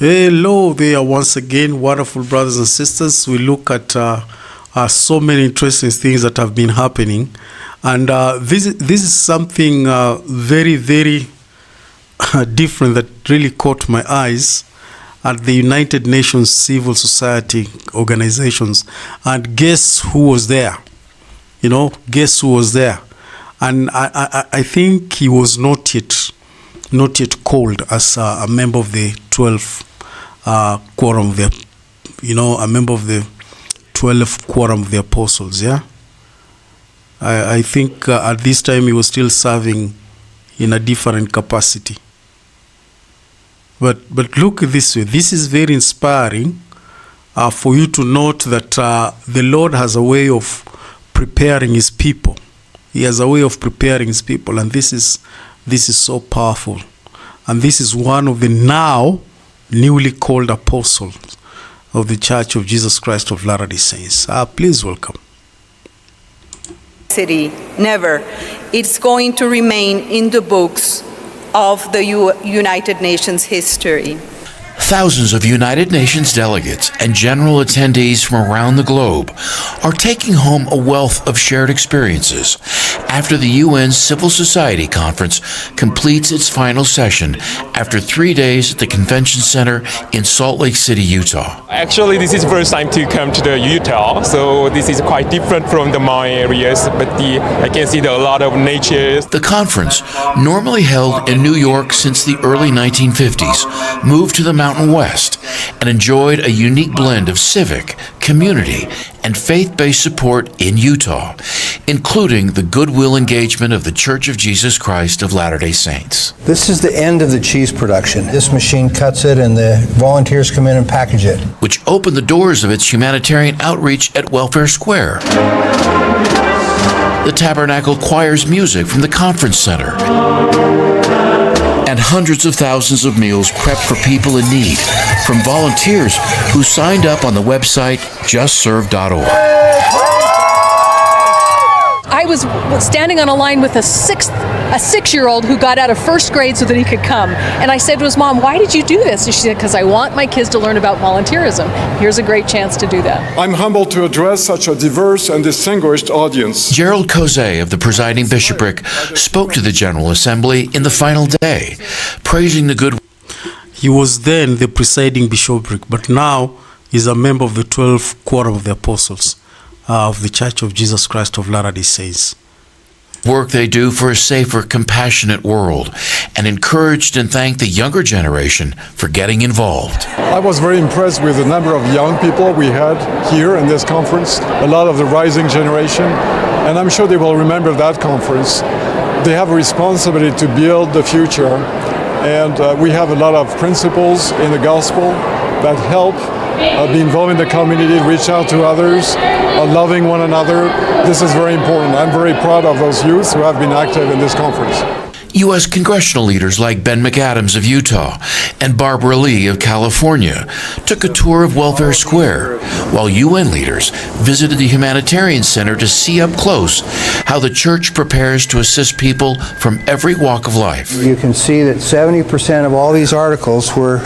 Hello there once again, wonderful brothers and sisters. We look at so many interesting things that have been happening. And this is something very, very different that really caught my eyes at the United Nations Civil Society organizations. And guess who was there? Guess who was there? And I think he was not yet called as a member of the 12 quorum of the, a member of the 12th quorum of the apostles. Yeah, I think at this time he was still serving in a different capacity. But look this way. This is very inspiring for you to note that the Lord has a way of preparing His people. He has a way of preparing His people, and this is so powerful. And this is one of the now newly called apostles of the Church of Jesus Christ of Latter-day Saints. Please welcome. City, never. It's going to remain in the books of the United Nations history. Thousands of United Nations delegates and general attendees from around the globe are taking home a wealth of shared experiences after the UN Civil Society Conference completes its final session after 3 days at the Convention Center in Salt Lake City, Utah. Actually, this is the first time to come to the Utah, so this is quite different from my areas, but I can see a lot of nature. The conference, normally held in New York since the early 1950s, moved to the Mountain West and enjoyed a unique blend of civic, community, and faith-based support in Utah, including the goodwill engagement of the Church of Jesus Christ of Latter-day Saints. This is the end of the cheese production. This machine cuts it and the volunteers come in and package it. Which opened the doors of its humanitarian outreach at Welfare Square. The Tabernacle Choir's music from the Conference Center. And hundreds of thousands of meals prepped for people in need from volunteers who signed up on the website justserve.org. I was standing on a line with a six-year-old who got out of first grade so that he could come. And I said to his mom, "Why did you do this?" And she said, "Because I want my kids to learn about volunteerism. Here's a great chance to do that." I'm humbled to address such a diverse and distinguished audience. Gerald Cozet of the presiding bishopric spoke to the General Assembly in the final day, praising the good. He was then the presiding bishopric, but now he's a member of the 12th quorum of the apostles of the Church of Jesus Christ of Latter-day Saints. Work they do for a safer, compassionate world, and encouraged and thanked the younger generation for getting involved. I was very impressed with the number of young people we had here in this conference, a lot of the rising generation, and I'm sure they will remember that conference. They have a responsibility to build the future, and we have a lot of principles in the gospel that help be involved in the community, reach out to others, loving one another. This is very important. I'm very proud of those youth who have been active in this conference. U.S. congressional leaders like Ben McAdams of Utah and Barbara Lee of California took a tour of Welfare Square, while UN leaders visited the Humanitarian Center to see up close how the church prepares to assist people from every walk of life. You can see that 70% of all these articles were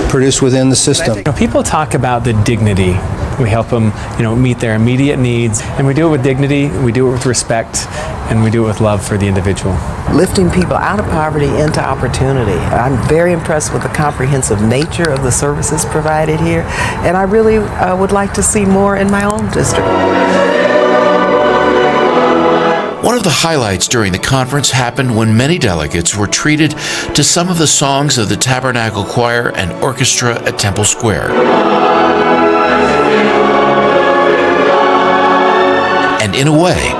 produced within the system. People talk about the dignity. We help them, meet their immediate needs, and we do it with dignity, we do it with respect, and we do it with love for the individual. Lifting people out of poverty into opportunity. I'm very impressed with the comprehensive nature of the services provided here, and I really would like to see more in my own district. One of the highlights during the conference happened when many delegates were treated to some of the songs of the Tabernacle Choir and Orchestra at Temple Square. And in a way,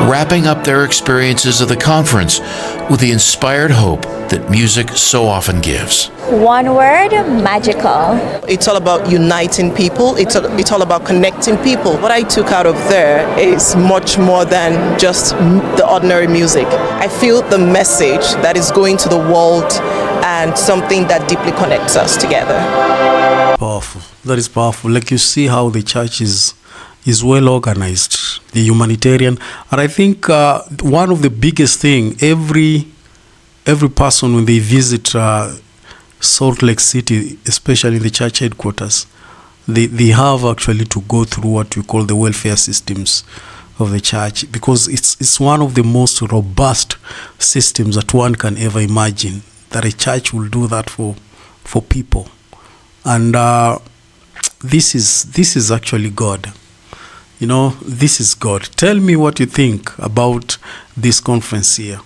wrapping up their experiences of the conference with the inspired hope that music so often gives. One word, magical. It's all about uniting people. It's all about connecting people. What I took out of there is much more than just the ordinary music. I feel the message that is going to the world and something that deeply connects us together. Powerful. That is powerful. Like you see how the church is well organized, the humanitarian. And I think one of the biggest thing, every person when they visit Salt Lake City, especially in the church headquarters, they have actually to go through what we call the welfare systems of the church, because it's one of the most robust systems that one can ever imagine, that a church will do that for people. And this is actually God. You know, this is God. Tell me what you think about this conference here.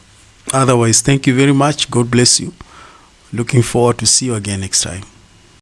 Otherwise, thank you very much. God bless you. Looking forward to see you again next time.